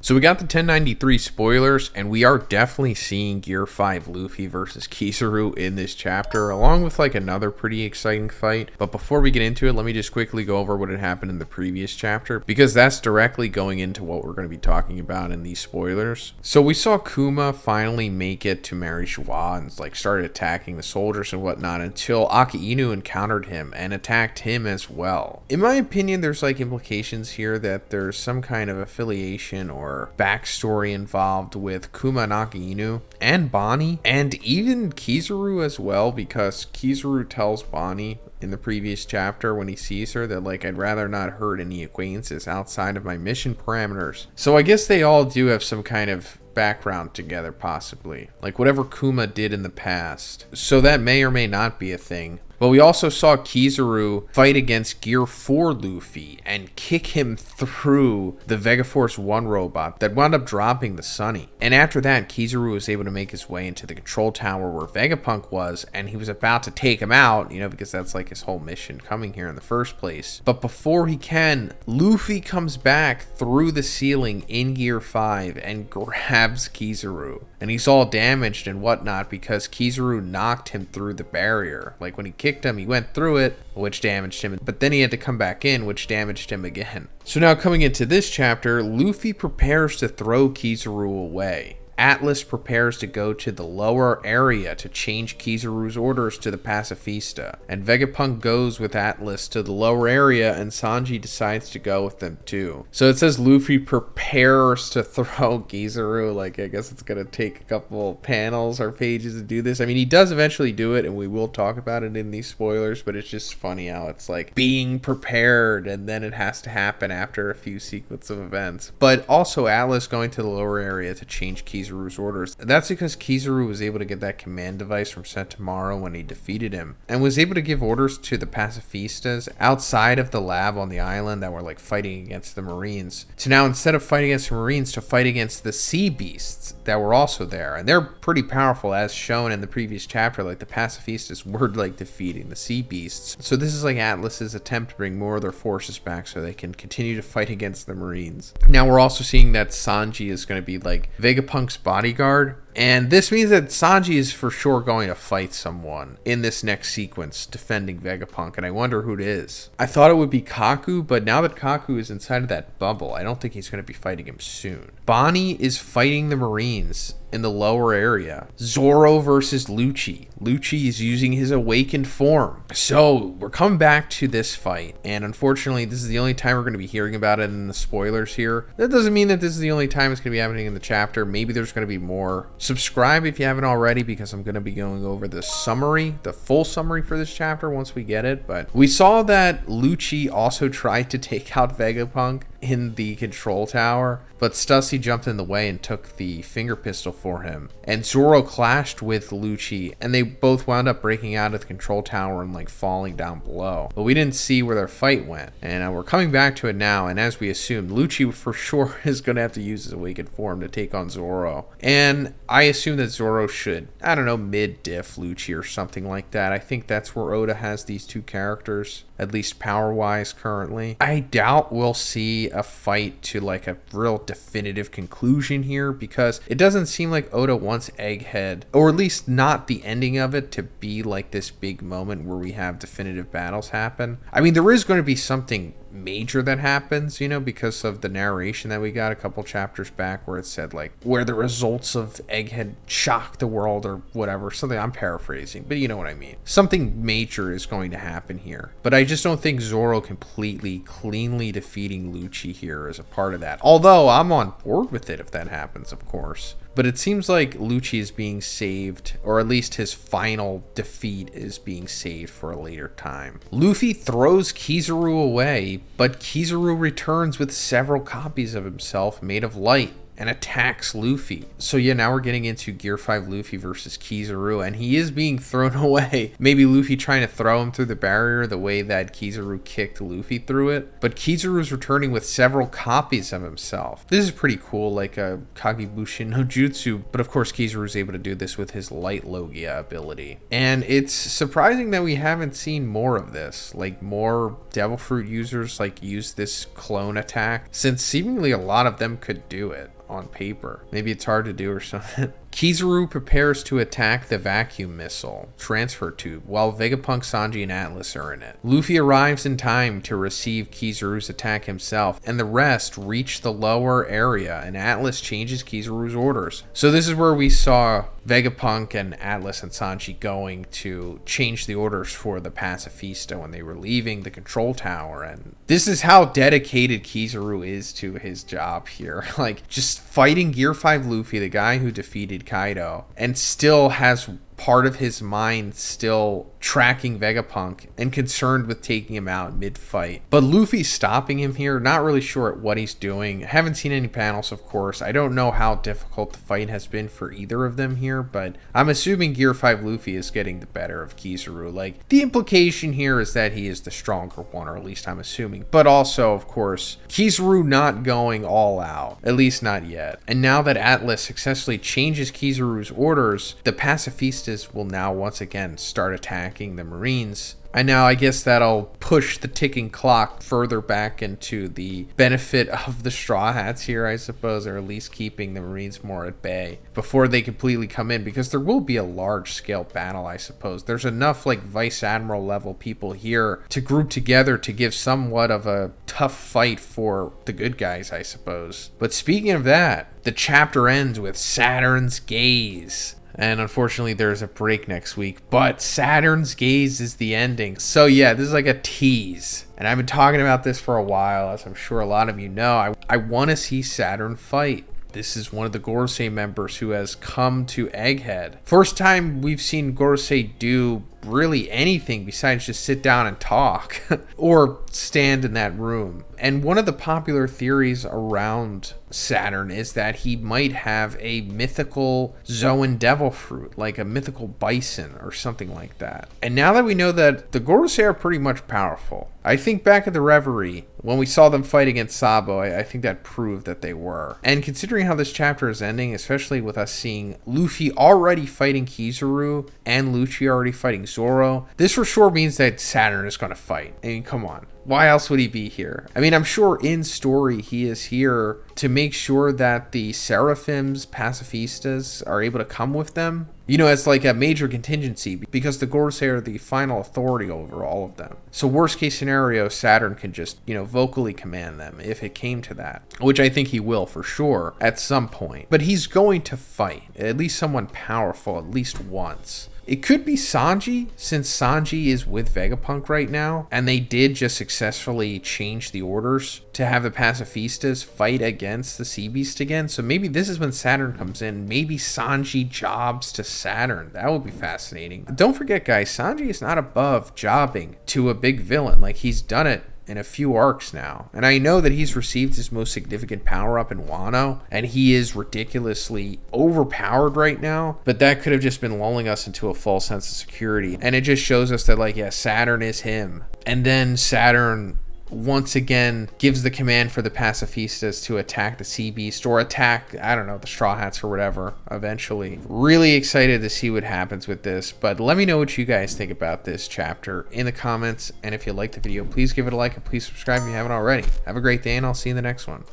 So we got the 1093 spoilers, and we are definitely seeing Gear 5 Luffy versus Kizaru in this chapter, along with like another pretty exciting fight. But before we get into it, let me just quickly go over what had happened in the previous chapter, because that's directly going into what we're going to be talking about in these spoilers. So we saw Kuma finally make it to Mary Joie and like started attacking the soldiers and whatnot until Aki Inu encountered him and attacked him as well. In my opinion, there's like implications here that there's some kind of affiliation or backstory involved with Kuma and Aki Inu and Bonnie and even Kizaru as well, because Kizaru tells Bonnie in the previous chapter when he sees her that like, I'd rather not hurt any acquaintances outside of my mission parameters. So I guess they all do have some kind of background together, possibly like whatever Kuma did in the past. So that may or may not be a thing. But we also saw Kizaru fight against Gear 4 Luffy and kick him through the Vega Force 1 robot that wound up dropping the Sunny. And after that, Kizaru was able to make his way into the control tower where Vegapunk was, and he was about to take him out, you know, because that's like his whole mission coming here in the first place. But before he can, Luffy comes back through the ceiling in Gear 5 and grabs Kizaru. And he's all damaged and whatnot because Kizaru knocked him through the barrier. Like when he kicked him, he went through it, which damaged him, but then he had to come back in, which damaged him again. So now coming into this chapter, Luffy prepares to throw Kizaru away. Atlas prepares to go to the lower area to change Kizaru's orders to the Pacifista, and Vegapunk goes with Atlas to the lower area, and Sanji decides to go with them too. So it says Luffy prepares to throw Kizaru. Like, I guess it's gonna take a couple panels or pages to do this. I mean, he does eventually do it, and we will talk about it in these spoilers, but it's just funny how it's like being prepared and then it has to happen after a few sequence of events. But also Atlas going to the lower area to change Kizaru's orders. That's because Kizaru was able to get that command device from Sentomaru when he defeated him, and was able to give orders to the Pacifistas outside of the lab on the island that were like fighting against the Marines to now, instead of fighting against the Marines, to fight against the sea beasts that were also there. And they're pretty powerful, as shown in the previous chapter. Like the Pacifistas were like defeating the sea beasts. So this is like Atlas's attempt to bring more of their forces back so they can continue to fight against the Marines. Now we're also seeing that Sanji is going to be like Vegapunk's bodyguard, and this means that Sanji is for sure going to fight someone in this next sequence defending Vegapunk, and I wonder who it is. I thought it would be Kaku, but now that Kaku is inside of that bubble, I don't think he's going to be fighting him soon. Bonnie is fighting the Marines in the lower area. Zoro versus Lucci. Lucci is using his awakened form. So we're coming back to this fight, and unfortunately this is the only time we're going to be hearing about it in the spoilers here. That doesn't mean that this is the only time it's going to be happening in the chapter. Maybe there's going to be more. Subscribe if you haven't already, because I'm going to be going over the summary, the full summary for this chapter once we get it. But we saw that Lucci also tried to take out Vegapunk in the control tower, but Stussy jumped in the way and took the finger pistol for him. And Zoro clashed with Lucci, and they both wound up breaking out of the control tower and like falling down below. But we didn't see where their fight went, and we're coming back to it now. And as we assumed, Lucci for sure is going to have to use his awakened form to take on Zoro. And I assume that Zoro should, I don't know, mid-diff Lucci or something like that. I think that's where Oda has these two characters, at least power-wise currently. I doubt we'll see a fight to like a real definitive conclusion here, because it doesn't seem like Oda wants Egghead, or at least not the ending of it, to be like this big moment where we have definitive battles happen. I mean, there is going to be something major that happens, you know, because of the narration that we got a couple chapters back where it said like where the results of Egghead shocked the world or whatever, something. I'm paraphrasing, but you know what I mean. Something major is going to happen here, but I just don't think Zoro completely cleanly defeating Lucci here is a part of that, although I'm on board with it if that happens, of course. But it seems like Lucci is being saved, or at least his final defeat is being saved for a later time. Luffy throws Kizaru away, but Kizaru returns with several copies of himself made of light. and attacks Luffy. So yeah, now we're getting into Gear 5 Luffy versus Kizaru, and he is being thrown away. Maybe Luffy trying to throw him through the barrier the way that Kizaru kicked Luffy through it. But Kizaru's returning with several copies of himself. This is pretty cool, like a Kagebushin no Jutsu, but of course Kizaru's able to do this with his light Logia ability. And it's surprising that we haven't seen more of this, like more Devil Fruit users like use this clone attack, since seemingly a lot of them could do it on paper. Maybe it's hard to do or something. Kizaru prepares to attack the vacuum missile transfer tube while Vegapunk, Sanji, and Atlas are in it. Luffy arrives in time to receive Kizaru's attack himself, and the rest reach the lower area, and Atlas changes Kizaru's orders. So this is where we saw Vegapunk and Atlas and Sanji going to change the orders for the Pacifista when they were leaving the control tower, and this is how dedicated Kizaru is to his job here. Like, just fighting Gear 5 Luffy, the guy who defeated Kaido, and still has part of his mind still tracking Vegapunk and concerned with taking him out mid-fight. But Luffy's stopping him here, not really sure what he's doing. Haven't seen any panels, of course. I don't know how difficult the fight has been for either of them here, but I'm assuming Gear 5 Luffy is getting the better of Kizaru. Like, the implication here is that he is the stronger one, or at least I'm assuming. But also, of course, Kizaru not going all out, at least not yet. And now that Atlas successfully changes Kizaru's orders, the Pacifistas will now once again start attacking the Marines. And now I guess that'll push the ticking clock further back into the benefit of the Straw Hats here, I suppose, or at least keeping the Marines more at bay before they completely come in, because there will be a large-scale battle, I suppose. There's enough, like, Vice Admiral level people here to group together to give somewhat of a tough fight for the good guys, I suppose. But speaking of that, the chapter ends with Saturn's gaze. And unfortunately, there's a break next week, but Saturn's gaze is the ending. So yeah, this is like a tease. And I've been talking about this for a while, as I'm sure a lot of you know. I want to see Saturn fight. This is one of the Gorosei members who has come to Egghead. First time we've seen Gorosei do really anything besides just sit down and talk or stand in that room. And one of the popular theories around Saturn is that he might have a mythical Zoan devil fruit, like a mythical bison or something like that. And now that we know that the Gorosei are pretty much powerful, I think back at the Reverie, when we saw them fight against Sabo, I think that proved that they were. And considering how this chapter is ending, especially with us seeing Luffy already fighting Kizaru and Lucci already fighting Zoro, this for sure means that Saturn is going to fight. I mean, come on. Why else would he be here? I mean, I'm sure in story he is here to make sure that the Seraphim's Pacifistas are able to come with them. You know, it's like a major contingency because the Gorosei are the final authority over all of them. So worst case scenario, Saturn can just, you know, vocally command them if it came to that. Which I think he will for sure at some point. But he's going to fight. At least someone powerful at least once. It could be Sanji, since Sanji is with Vegapunk right now, and they did just successfully change the orders to have the Pacifistas fight against the Sea Beast again. So maybe this is when Saturn comes in. Maybe Sanji jobs to Saturn. That would be fascinating. But don't forget, guys, Sanji is not above jobbing to a big villain. Like, he's done it in a few arcs now. And I know that he's received his most significant power up in Wano, and he is ridiculously overpowered right now, but that could have just been lulling us into a false sense of security. And it just shows us that, like, yeah, Saturn is him. And then Saturn once again gives the command for the Pacifistas to attack the Sea Beast, or attack, I don't know, the Straw Hats or whatever eventually. Really excited to see what happens with this, but let me know what you guys think about this chapter in the comments, and if you liked the video, please give it a like and please subscribe if you haven't already. Have a great day, and I'll see you in the next one.